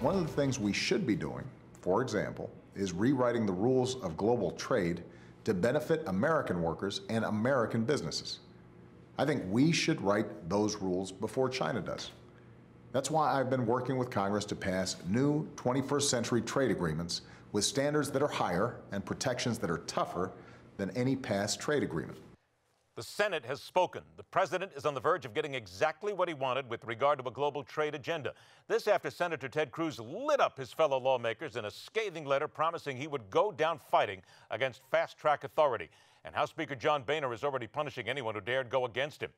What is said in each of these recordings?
One of the things we should be doing, for example, is rewriting the rules of global trade to benefit American workers and American businesses. I think we should write those rules before China does. That's why I've been working with Congress to pass new 21st century trade agreements with standards that are higher and protections that are tougher than any past trade agreement. The Senate has spoken. The president is on the verge of getting exactly what he wanted with regard to a global trade agenda. This after Senator Ted Cruz lit up his fellow lawmakers in a scathing letter promising he would go down fighting against fast-track authority. And House Speaker John Boehner is already punishing anyone who dared go against him.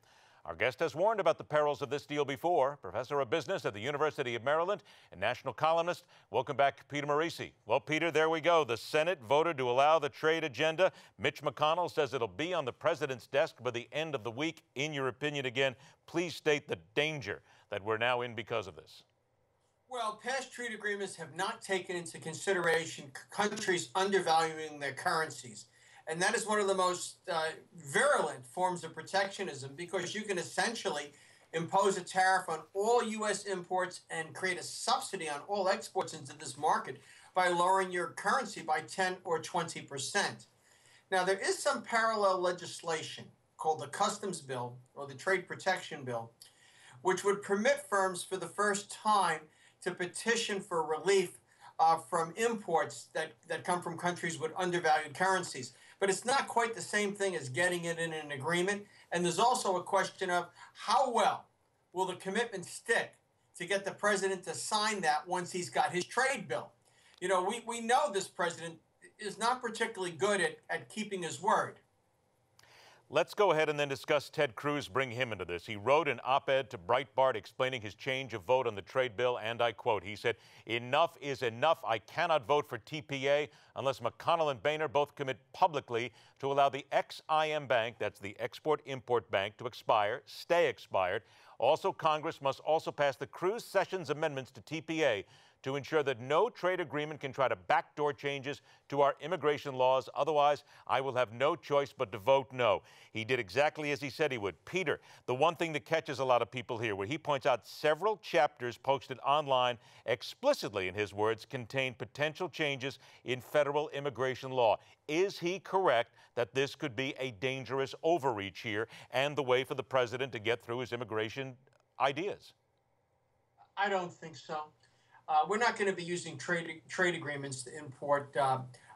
Our guest has warned about the perils of this deal before. Professor of Business at the University of Maryland and national columnist. Welcome back, Peter Morici. Well, Peter, there we go. The Senate voted to allow the trade agenda. Mitch McConnell says it'll be on the president's desk by the end of the week. In your opinion, again, please state the danger that we're now in because of this. Well, past trade agreements have not taken into consideration countries undervaluing their currencies. And that is one of the most virulent forms of protectionism, because you can essentially impose a tariff on all U.S. imports and create a subsidy on all exports into this market by lowering your currency by 10 or 20%. Now, there is some parallel legislation called the Customs Bill or the Trade Protection Bill, which would permit firms for the first time to petition for relief from imports that come from countries with undervalued currencies. But it's not quite the same thing as getting it in an agreement. And there's also a question of how well will the commitment stick to get the president to sign that once he's got his trade bill. You know, we know this president is not particularly good at keeping his word. Let's go ahead and then discuss Ted Cruz, bring him into this. He wrote an op-ed to Breitbart explaining his change of vote on the trade bill, and I quote, he said, "Enough is enough. I cannot vote for TPA unless McConnell and Boehner both commit publicly to allow the XIM Bank, that's the Export-Import Bank, to expire, stay expired. Also, Congress must also pass the Cruz-Sessions amendments to TPA to ensure that no trade agreement can try to backdoor changes to our immigration laws. Otherwise, I will have no choice but to vote no." He did exactly as he said he would. Peter, the one thing that catches a lot of people here, where he points out several chapters posted online explicitly, in his words, contain potential changes in federal immigration law. Is he correct that this could be a dangerous overreach here and the way for the president to get through his immigration ideas? I don't think so. We're not going to be using trade agreements to import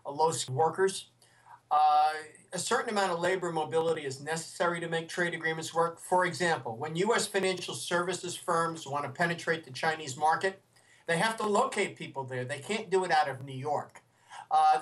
low-skilled workers. A certain amount of labor mobility is necessary to make trade agreements work. For example, when U.S. financial services firms want to penetrate the Chinese market, they have to locate people there. They can't do it out of New York.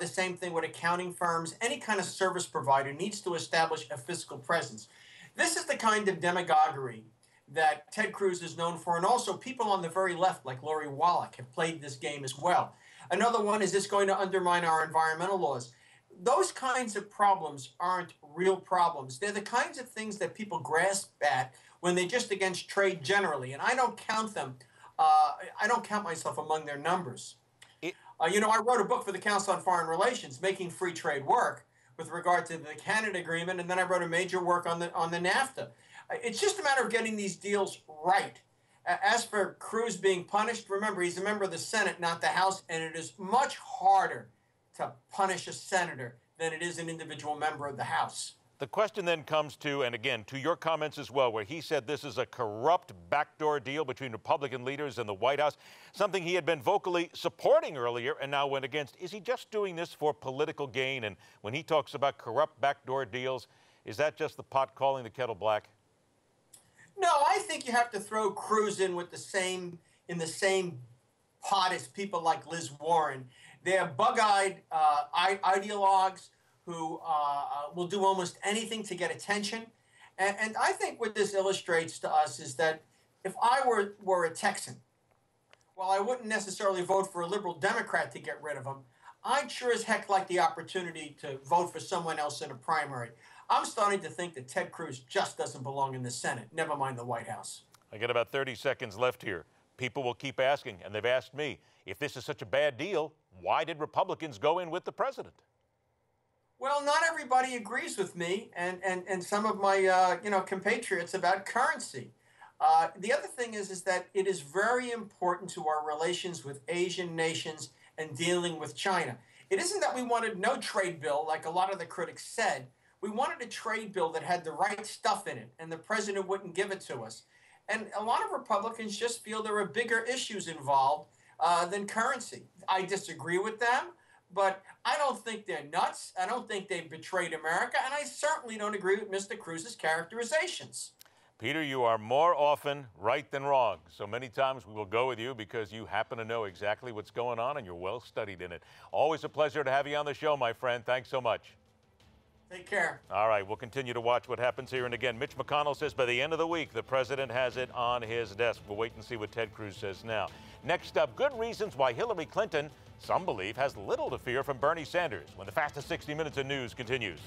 The same thing with accounting firms. Any kind of service provider needs to establish a physical presence. This is the kind of demagoguery that Ted Cruz is known for, and also people on the very left, like Lori Wallach, have played this game as well. Another one is this going to undermine our environmental laws? Those kinds of problems aren't real problems. They're the kinds of things that people grasp at when they're just against trade generally, and I don't count them. I don't count myself among their numbers. You know, I wrote a book for the Council on Foreign Relations, Making Free Trade Work, with regard to the Canada agreement, and then I wrote a major work on the NAFTA. It's just a matter of getting these deals right. As for Cruz being punished, remember, he's a member of the Senate, not the House, and it is much harder to punish a senator than it is an individual member of the House. The question then comes to, and again, to your comments as well, where he said this is a corrupt backdoor deal between Republican leaders and the White House, something he had been vocally supporting earlier and now went against. Is he just doing this for political gain? And when he talks about corrupt backdoor deals, is that just the pot calling the kettle black? No, I think you have to throw Cruz in with the same pot as people like Liz Warren. They're bug-eyed ideologues who will do almost anything to get attention. And I think what this illustrates to us is that if I were a Texan, while I wouldn't necessarily vote for a liberal Democrat to get rid of him, I'd sure as heck like the opportunity to vote for someone else in a primary. I'm starting to think that Ted Cruz just doesn't belong in the Senate, never mind the White House. I got about 30 seconds left here. People will keep asking, and they've asked me, if this is such a bad deal, why did Republicans go in with the president? Well, not everybody agrees with me and some of my compatriots about currency. The other thing is that it is very important to our relations with Asian nations and dealing with China. It isn't that we wanted no trade bill, like a lot of the critics said. We wanted a trade bill that had the right stuff in it, and the president wouldn't give it to us. And a lot of Republicans just feel there are bigger issues involved than currency. I disagree with them, but I don't think they're nuts. I don't think they've betrayed America, and I certainly don't agree with Mr. Cruz's characterizations. Peter, you are more often right than wrong. So many times we will go with you because you happen to know exactly what's going on and you're well studied in it. Always a pleasure to have you on the show, my friend. Thanks so much. Take care. All right, we'll continue to watch what happens here. And again, Mitch McConnell says by the end of the week, the president has it on his desk. We'll wait and see what Ted Cruz says now. Next up, good reasons why Hillary Clinton, some believe, has little to fear from Bernie Sanders when the fastest 60 minutes of news continues.